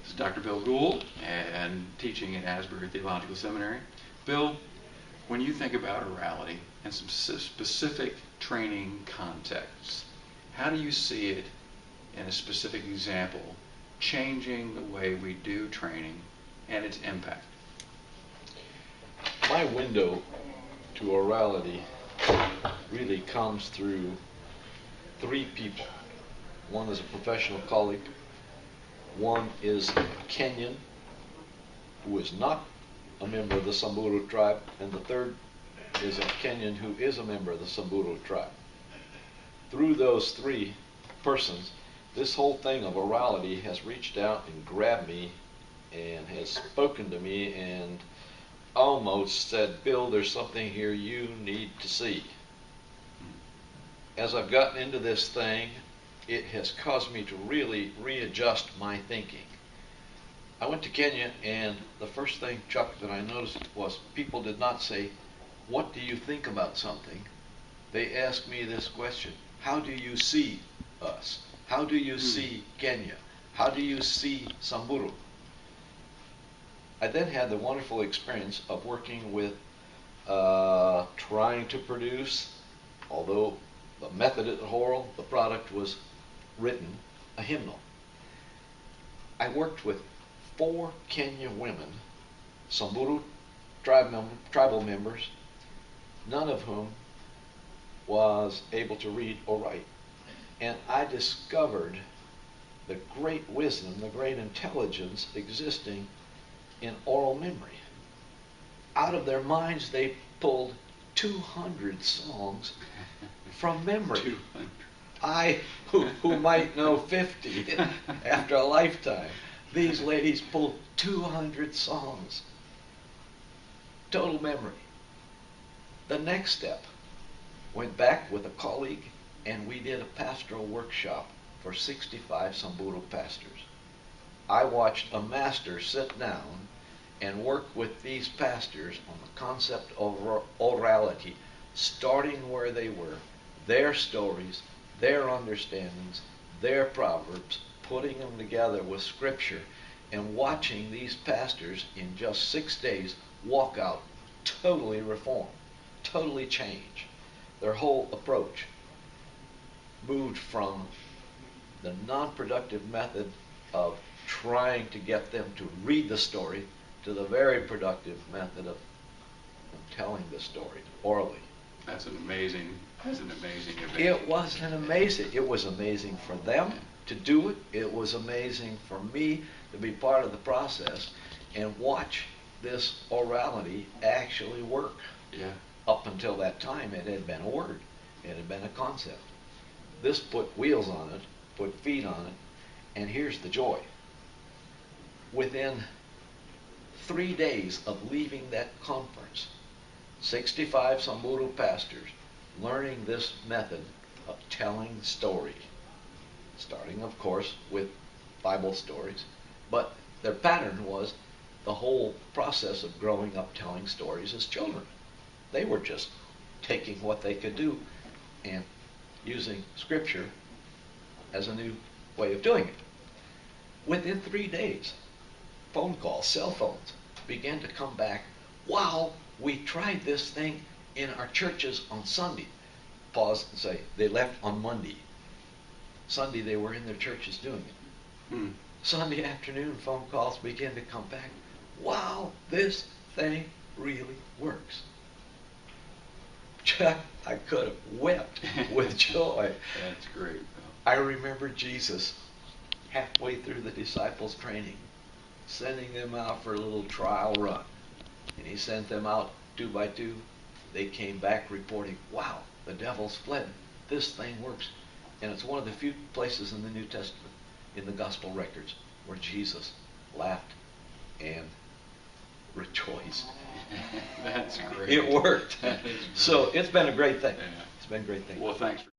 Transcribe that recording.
This is Dr. Bill Goold, and teaching at Asbury Theological Seminary. Bill, when you think about orality and some specific training contexts, how do you see it in a specific example changing the way we do training and its impact? My window to orality really comes through three people. One is a professional colleague, one is a Kenyan who is not a member of the Samburu tribe, and the third is a Kenyan who is a member of the Samburu tribe. Through those three persons, this whole thing of orality has reached out and grabbed me and has spoken to me and almost said, Bill, there's something here you need to see. As I've gotten into this thing, it has caused me to really readjust my thinking. I went to Kenya, and the first thing, Chuck, that I noticed was people did not say, what do you think about something? They asked me this question: how do you see us? How do you see Kenya? How do you see Samburu? I then had the wonderful experience of working with trying to produce, although the method at Horrell, the product was written, a hymnal. I worked with 4 Kenya women, Samburu tribal members, none of whom was able to read or write. And I discovered the great wisdom, the great intelligence existing in oral memory. Out of their minds they pulled 200 songs from memory. 200. I, who might know 50 after a lifetime, these ladies pulled 200 songs. Total memory. The next step, went back with a colleague and we did a pastoral workshop for 65 Samburu pastors. I watched a master sit down and work with these pastors on the concept of orality, starting where they were, their stories, their understandings, their proverbs, putting them together with scripture, and watching these pastors in just 6 days walk out totally reformed, totally changed. Their whole approach moved from the non-productive method of trying to get them to read the story to the very productive method of telling the story orally. That's an amazing event. It was amazing for them to do it. It was amazing for me to be part of the process and watch this orality actually work. Yeah. Up until that time, it had been a word. It had been a concept. This put wheels on it, put feet on it, and here's the joy. Within 3 days of leaving that conference, 65 Samburu pastors learning this method of telling story, starting of course with Bible stories, but their pattern was the whole process of growing up telling stories as children. They were just taking what they could do and using scripture as a new way of doing it. Within 3 days, phone calls, cell phones began to come back. Wow, we tried this thing in our churches on Sunday. Pause and say, they left on Monday. Sunday they were in their churches doing it. Sunday afternoon, phone calls began to come back. Wow, this thing really works. Chuck, I could have wept with joy. That's great. I remember Jesus halfway through the disciples' training, sending them out for a little trial run. And he sent them out 2 by 2. They came back reporting, wow, the devil's fled. This thing works. And it's one of the few places in the New Testament, in the gospel records, where Jesus laughed and rejoiced. That's great. It worked. So it's been a great thing. Yeah. It's been a great thing. Well, thanks for